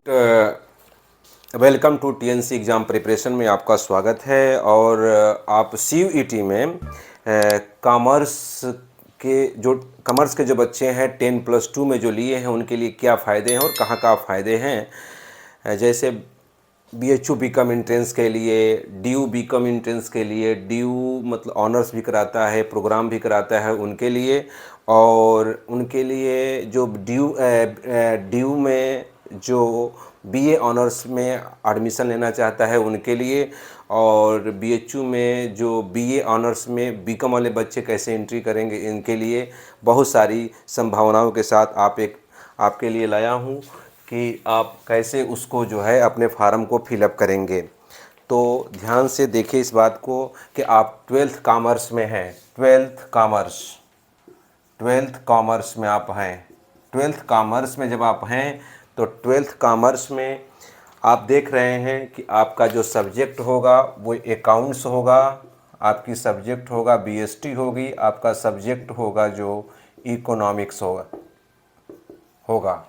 Welcome to TNC exam preparation में आपका स्वागत है। और आप सीयूईटी में कॉमर्स के जो बच्चे हैं 10+2 में जो लिए हैं उनके लिए क्या फ़ायदे हैं और कहाँ कहाँ फ़ायदे हैं। जैसे बीएचयू बीकॉम एंट्रेंस के लिए, डीयू बीकॉम एंट्रेंस के लिए, डीयू मतलब ऑनर्स भी कराता है, प्रोग्राम भी कराता है उनके लिए। और उनके लिए जो डीयू में जो बीए ऑनर्स में एडमिशन लेना चाहता है उनके लिए, और बीएचयू में जो बीए ऑनर्स में बीकॉम वाले बच्चे कैसे एंट्री करेंगे इनके लिए बहुत सारी संभावनाओं के साथ आपके लिए लाया हूँ कि आप कैसे उसको जो है अपने फार्म को फिलअप करेंगे। तो ध्यान से देखिए इस बात को कि आप 12th कॉमर्स में हैं, 12th कॉमर्स में आप हैं। 12th कॉमर्स में जब आप हैं तो 12th कॉमर्स में आप देख रहे हैं कि आपका जो सब्जेक्ट होगा वो अकाउंट्स होगा, आपकी सब्जेक्ट होगा बीएसटी होगी, आपका सब्जेक्ट होगा जो इकोनॉमिक्स होगा।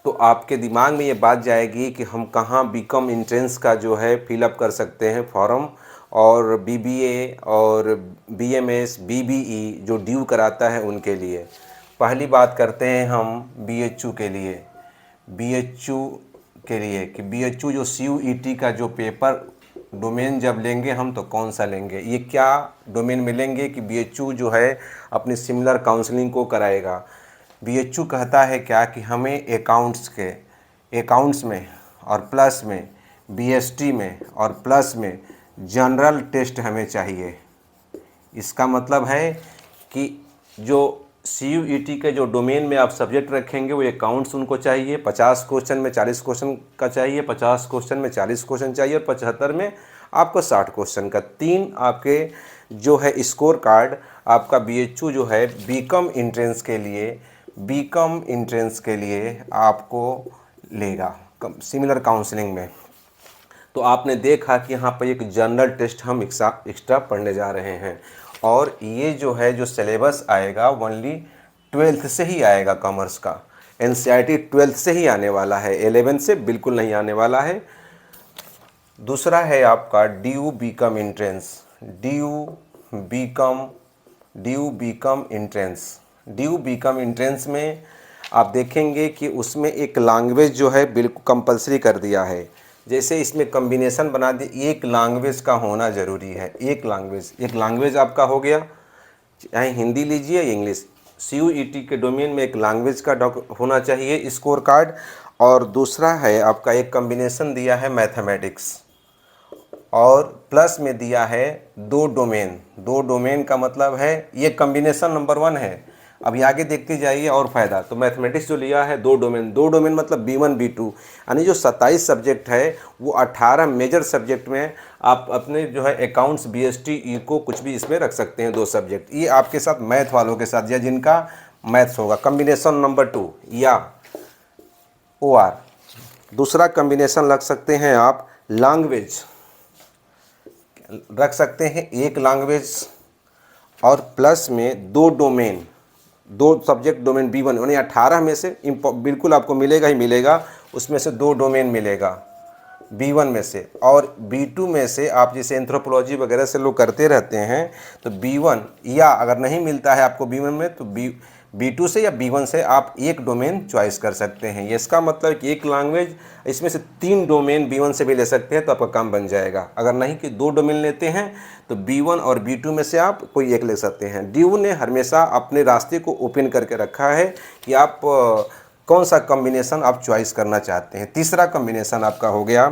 तो आपके दिमाग में ये बात जाएगी कि हम कहाँ बीकॉम एंट्रेंस का जो है फिलअप कर सकते हैं फॉर्म, और बीबीए और बीएमएस बीबीई जो ड्यू कराता है उनके लिए। पहली बात करते हैं हम बीएचयू के लिए। कि बीएचयू जो सीयूईटी का जो पेपर डोमेन जब लेंगे हम तो कौन सा लेंगे, ये क्या डोमेन मिलेंगे कि बीएचयू जो है अपनी सिमिलर काउंसलिंग को कराएगा। बीएचयू कहता है क्या कि हमें अकाउंट्स में और प्लस में बीएसटी में और प्लस में जनरल टेस्ट हमें चाहिए। इसका मतलब है कि जो सीयूईटी के जो डोमेन में आप सब्जेक्ट रखेंगे वो अकाउंट्स उनको चाहिए, 50 क्वेश्चन में 40 क्वेश्चन का चाहिए, 50 क्वेश्चन में 40 क्वेश्चन चाहिए और 75 में आपको 60 क्वेश्चन का। 3 आपके जो है स्कोर कार्ड आपका बीएचयू जो है बीकॉम एंट्रेंस के लिए आपको लेगा सिमिलर काउंसलिंग में। तो आपने देखा कि यहाँ पर एक जनरल टेस्ट हम एक्स्ट्रा पढ़ने जा रहे हैं, और ये जो है जो सिलेबस आएगा ओनली 12th से ही आएगा। कॉमर्स का एनसीईआरटी 12th से ही आने वाला है, 11th से बिल्कुल नहीं आने वाला है। दूसरा है आपका डीयू बीकॉम एंट्रेंस में आप देखेंगे कि उसमें एक लैंग्वेज जो है बिल्कुल कंपलसरी कर दिया है। जैसे इसमें कम्बिनेशन बना दी, एक लैंग्वेज का होना ज़रूरी है। एक लैंग्वेज आपका हो गया, चाहे हिंदी लीजिए या इंग्लिश। सीयूईटी के डोमेन में एक लैंग्वेज का होना चाहिए स्कोर कार्ड। और दूसरा है आपका एक कम्बिनेशन दिया है मैथमेटिक्स, और प्लस में दिया है 2 डोमेन का मतलब है ये कम्बिनेशन नंबर 1 है। अभी आगे देखते जाइए और फ़ायदा। तो मैथमेटिक्स जो लिया है 2 डोमेन मतलब B1 B2, यानी जो 27 सब्जेक्ट है वो 18 मेजर सब्जेक्ट में आप अपने जो है अकाउंट्स बीएसटी इको कुछ भी इसमें रख सकते हैं 2 सब्जेक्ट। ये आपके साथ मैथ वालों के साथ या जिनका मैथ्स होगा कम्बिनेशन नंबर 2 या OR। दूसरा कम्बिनेशन रख सकते हैं आप लैंग्वेज, रख सकते हैं एक लैंग्वेज और प्लस में 2 सब्जेक्ट डोमेन B1, यानी 18 में से बिल्कुल आपको मिलेगा ही मिलेगा, उसमें से 2 डोमेन मिलेगा B1 में से। और B2 में से आप जैसे एंथ्रोपोलॉजी वगैरह से लोग करते रहते हैं तो B1, या अगर नहीं मिलता है आपको B1 में तो B2 से या B1 से आप एक डोमेन चॉइस कर सकते हैं। ये इसका मतलब कि एक लैंग्वेज, इसमें से 3 डोमेन B1 से भी ले सकते हैं तो आपका काम बन जाएगा। अगर नहीं कि 2 डोमेन लेते हैं तो B1 और B2 में से आप कोई एक ले सकते हैं। डीयू ने हमेशा अपने रास्ते को ओपन करके रखा है कि आप कौन सा कम्बिनेशन आप चॉइस करना चाहते हैं। तीसरा कम्बिनेशन आपका हो गया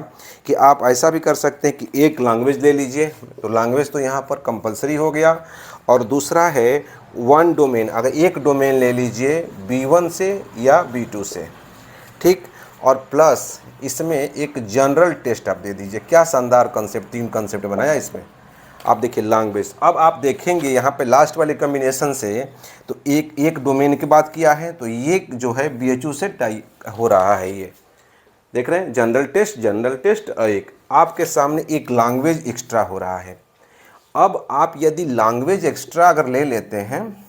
कि आप ऐसा भी कर सकते हैं कि एक लैंग्वेज ले लीजिए, तो लैंग्वेज तो यहाँ पर कंपलसरी हो गया। और दूसरा है 1 डोमेन, अगर एक डोमेन ले लीजिए B1 से या B2 से, ठीक। और प्लस इसमें एक जनरल टेस्ट आप दे दीजिए। क्या शानदार कंसेप्ट, 3 कंसेप्ट बनाया इसमें। आप देखिए लैंग्वेज, अब आप देखेंगे यहाँ पे लास्ट वाले कम्बिनेशन से तो एक डोमेन की बात किया है, तो ये जो है बीएचयू से टाई हो रहा है। ये देख रहे हैं जनरल टेस्ट और एक आपके सामने एक लैंग्वेज एक्स्ट्रा हो रहा है। अब आप यदि लैंग्वेज एक्स्ट्रा अगर ले लेते हैं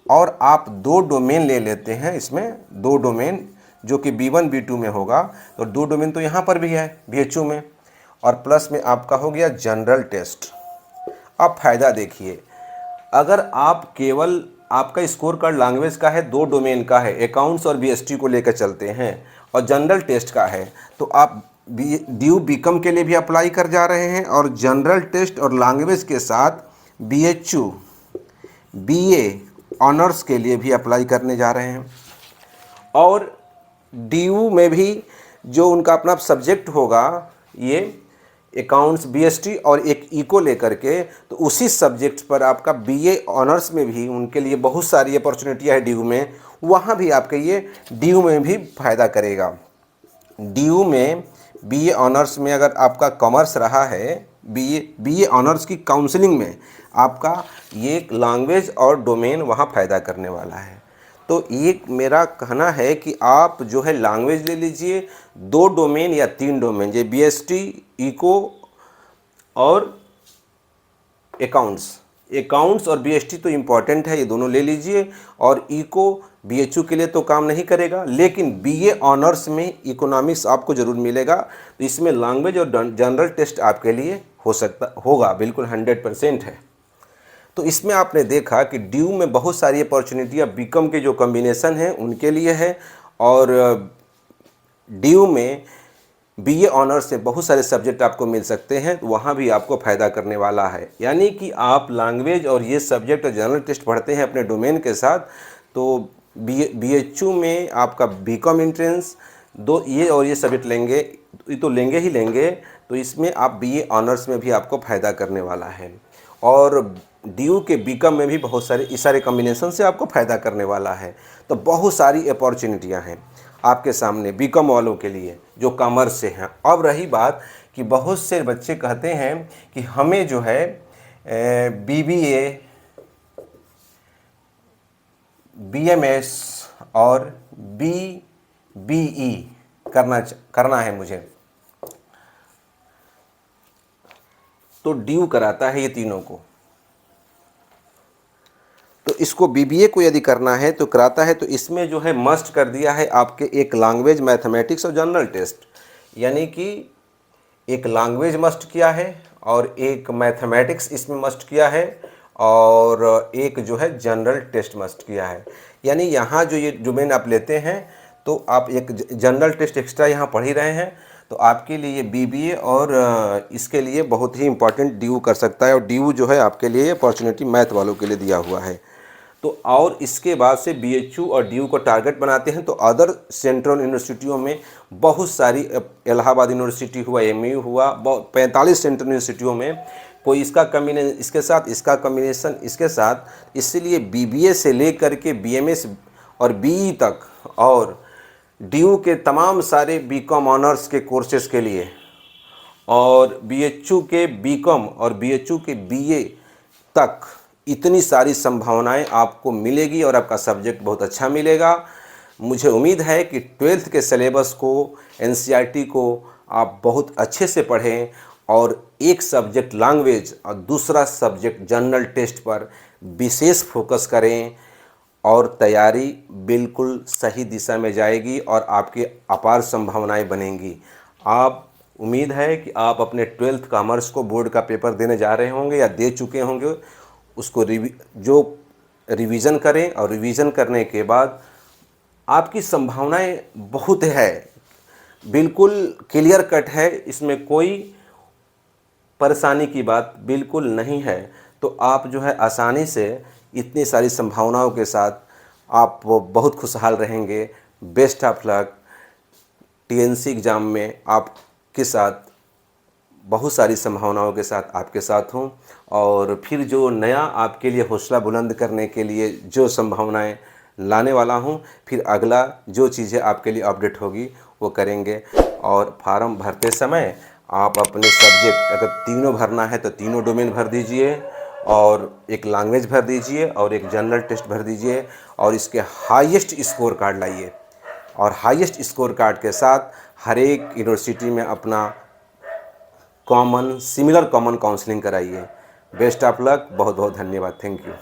और आप 2 डोमेन ले लेते हैं, इसमें 2 डोमेन जो कि B1 B2 में होगा, तो 2 डोमेन तो यहाँ पर भी है BHU में, और प्लस में आपका हो गया जनरल टेस्ट। अब फ़ायदा देखिए, अगर आप केवल आपका स्कोर कार्ड लैंग्वेज का है, 2 डोमेन का है, अकाउंट्स और BST को लेकर चलते हैं, और जनरल टेस्ट का है, तो आप DU BCom के लिए भी अप्लाई कर जा रहे हैं, और जनरल टेस्ट और लैंग्वेज के साथ BHU BA ऑनर्स के लिए भी अप्लाई करने जा रहे हैं। और DU में भी जो उनका अपना सब्जेक्ट होगा, ये अकाउंट्स BST और एक इको लेकर के, तो उसी सब्जेक्ट पर आपका BA ऑनर्स में भी उनके लिए बहुत सारी अपॉर्चुनिटियाँ है DU में, वहाँ भी आपके ये DU में भी फ़ायदा करेगा। DU में BA ऑनर्स में अगर आपका कॉमर्स रहा है, BA ऑनर्स की काउंसलिंग में आपका ये लैंग्वेज और डोमेन वहाँ फ़ायदा करने वाला है। तो ये मेरा कहना है कि आप जो है लैंग्वेज ले लीजिए, 2 डोमेन या 3 डोमेन, जो BST, इको और अकाउंट्स और BST तो इम्पॉर्टेंट है, ये दोनों ले लीजिए। और इको BHU के लिए तो काम नहीं करेगा, लेकिन BA ऑनर्स में इकोनॉमिक्स आपको ज़रूर मिलेगा, तो इसमें लैंग्वेज और जनरल टेस्ट आपके लिए होगा, बिल्कुल 100% है। तो इसमें आपने देखा कि DU में बहुत सारी अपॉर्चुनिटियाँ BCom के जो कॉम्बिनेशन हैं उनके लिए है, और DU में BA ऑनर्स से बहुत सारे सब्जेक्ट आपको मिल सकते हैं, तो वहाँ भी आपको फ़ायदा करने वाला है। यानी कि आप लैंग्वेज और ये सब्जेक्ट और जनरल टेस्ट पढ़ते हैं अपने डोमेन के साथ, तो BHU में आपका BCom एंट्रेंस ये और ये सब्जेक्ट लेंगे, ये तो लेंगे ही लेंगे, तो इसमें आप BA ऑनर्स में भी आपको फ़ायदा करने वाला है। और DU के BCom में भी बहुत सारे इस सारे कॉम्बिनेशन से आपको फ़ायदा करने वाला है। तो बहुत सारी अपॉर्चुनिटियाँ हैं आपके सामने BCom वालों के लिए जो कॉमर्स से हैं। अब रही बात कि बहुत से बच्चे कहते हैं कि हमें जो है BBA, BMS और BBE करना है मुझे, तो DU कराता है ये तीनों को। तो इसको BBA को यदि करना है तो कराता है, तो इसमें जो है मस्ट कर दिया है आपके एक लैंग्वेज, मैथमेटिक्स और जनरल टेस्ट, यानी कि एक लैंग्वेज मस्ट किया है और एक मैथमेटिक्स इसमें मस्ट किया है, और एक जो है जनरल टेस्ट मस्ट किया है। यानी यहाँ जो ये डोमेन आप लेते हैं, तो आप एक जनरल टेस्ट एक्स्ट्रा यहाँ पढ़ ही रहे हैं, तो आपके लिए BBA और इसके लिए बहुत ही इम्पॉर्टेंट DU कर सकता है, और DU जो है आपके लिए अपॉर्चुनिटी मैथ वालों के लिए दिया हुआ है। तो और इसके बाद से BHU और DU को टारगेट बनाते हैं, तो अदर सेंट्रल यूनिवर्सिटियों में बहुत सारी, इलाहाबाद यूनिवर्सिटी हुआ, MU हुआ, 45 सेंट्रल यूनिवर्सिटियों में कोई इसका कम्बिनेशन इसके साथ, इसका कम्बिनेशन इसके साथ, इसलिए BBA से लेकर के BMS और BE तक, और DU के तमाम सारे BCom ऑनर्स के कोर्सेज़ के लिए, और BHU के BCom और BHU के BA तक इतनी सारी संभावनाएं आपको मिलेगी, और आपका सब्जेक्ट बहुत अच्छा मिलेगा। मुझे उम्मीद है कि 12th के सिलेबस को, NCERT को आप बहुत अच्छे से पढ़ें, और एक सब्जेक्ट लैंग्वेज और दूसरा सब्जेक्ट जनरल टेस्ट पर विशेष फोकस करें, और तैयारी बिल्कुल सही दिशा में जाएगी और आपकी अपार संभावनाएं बनेंगी। आप उम्मीद है कि आप अपने 12th कॉमर्स को बोर्ड का पेपर देने जा रहे होंगे या दे चुके होंगे, उसको रिवीजन करें, और रिवीजन करने के बाद आपकी संभावनाएं बहुत है, बिल्कुल क्लियर कट है, इसमें कोई परेशानी की बात बिल्कुल नहीं है। तो आप जो है आसानी से इतनी सारी संभावनाओं के साथ आप बहुत खुशहाल रहेंगे। Best of luck. TNC exam में आपके साथ बहुत सारी संभावनाओं के साथ आपके साथ हूँ, और फिर जो नया आपके लिए हौसला बुलंद करने के लिए जो संभावनाएं लाने वाला हूँ, फिर अगला जो चीज़ें आपके लिए अपडेट होगी वो करेंगे। और फार्म भरते समय आप अपने सब्जेक्ट अगर तीनों भरना है तो तीनों डोमेन भर दीजिए, और एक लैंग्वेज भर दीजिए, और एक जनरल टेस्ट भर दीजिए, और इसके हाईएस्ट स्कोर कार्ड लाइए, और हाईएस्ट स्कोर कार्ड के साथ हर एक यूनिवर्सिटी में अपना सिमिलर कॉमन काउंसलिंग कराइए। Best of luck. बहुत बहुत धन्यवाद। Thank you.